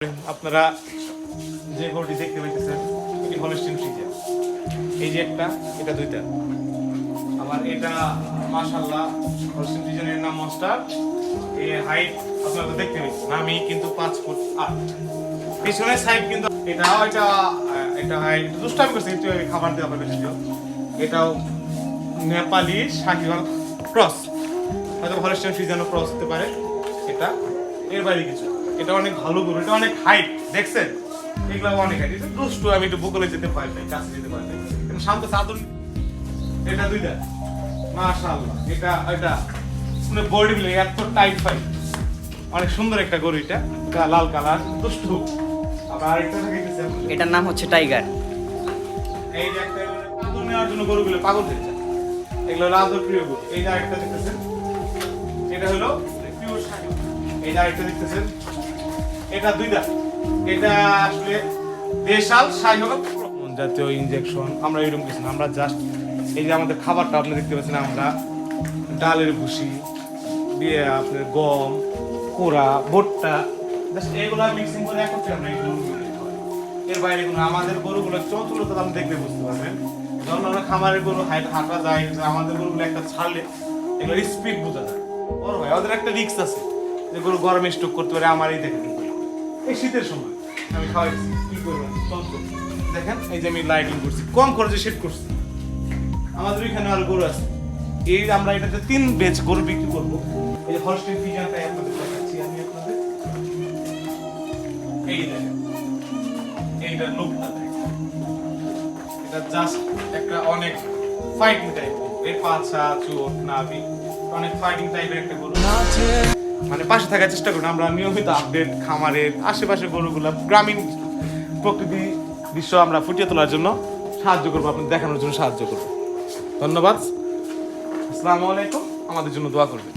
আপনারা যে গরুটি দেখতে পাইতেছেন এটি হলস্টিন ফ্রিজিয়ান। এই যে একটা, এটা দুইটা, আবার এটা মাশাআল্লাহ হলস্টিন ফ্রিজিয়ানের নাম মনস্টার। এর হাইট আপনারা তো দেখতে পাচ্ছেন, আমি কিন্তু 5 ফুট 8। পিছনের সাইড কিন্তু এটা হাইট দুষ্টামি করছে, একটু খাবার দেওয়া হবে বেশি। এটাও নেপালি শাহিওয়াল ক্রস, হয়তো হলস্টিন ফ্রিজিয়ানও ক্রস হতে পারে। এটা এর বাইরে কিছু, এটা অনেক ভালো গরু, এটা অনেক হাইট দেখছেন, এগুলো অনেক হাইট। এটা দুষ্টু, আমি একটু বকলে যেতে ভয় পাই, কাছে যেতে ভয় পাই, কিন্তু শান্ত চাদর। এটা দুইটা মাশাআল্লাহ, এটা শুনে বডি বিল্ডিং এত টাইট ফাইট, অনেক সুন্দর একটা গরু। এটা লাল কালার, দুষ্টু। আবার আরেকটা দেখাইতেছি, এটার নাম হচ্ছে টাইগার। এই যে একটা পাগল নেওয়ার জন্য গরুগুলো পাগল হয়ে যায়, এগুলো রাজর প্রিয় গরু। এই যে আরেকটা দেখতেছেন, এটা হলো পিওর শাহিওয়াল। এই যে আরেকটা দেখতেছেন, এটা দুইটা, এটা আসলে দেশাল শাহিওয়াল জাতীয় ইনজেকশন। আমরা এরকম কিছু না, আমরা জাস্ট এই যে আমাদের খাবারটা আপনি দেখতে পাচ্ছেন, আমরা ডালের ভুসি দিয়ে আপনার গম, কোড়া, ভুট্টা, জাস্ট এগুলো মিক্সিং করে একত্রে আমরা এগুলো এর বাইরে কোনো আমাদের গরুগুলো চতুরতা আপনি দেখলে বুঝতে পারবেন। যখন আমরা খামারের গরু হাঁটা যায়, আমাদের গরুগুলো একটা ছাড়লে এগুলো স্পিড বোঝা যায়। বড় ভাই ওদের একটা রিস্ক আছে যে গরু গরমে স্টক করতে পারে। আমার এই দেখেন, এই শীতের সময় আমি খাওয়াইছি, কি করবেন দেখেন, এই যে আমি লাইটিং করছি, কম খরচে সেট করছি। আমাদের এখানে আর গরু আছে, এই আমরা এটাতে 3 বেচ গরু বিক্রি করবো। এই যে হলস্টিন ফ্রিজিয়ানটাই আপনাদের দেখাচ্ছি আমি আপনাদের। এই দেখেন, এইটা লুকটা দেখেন, এটা জাস্ট একটা অনেক ফাইটিং টাইপ। এর পাছা, চোট, নাভি অনেক ফাইটিং টাইপের একটা গরু। মানে পাশে থাকার চেষ্টা করুন। আমরা নিয়মিত আপডেট খামারের আশেপাশে গরুগুলা, গ্রামীণ প্রকৃতি দৃশ্য আমরা ফুটিয়ে তোলার জন্য সাহায্য করবো, আপনাদের দেখানোর জন্য সাহায্য করবো। ধন্যবাদ, আসসালামু আলাইকুম। আমাদের জন্য দোয়া করবেন।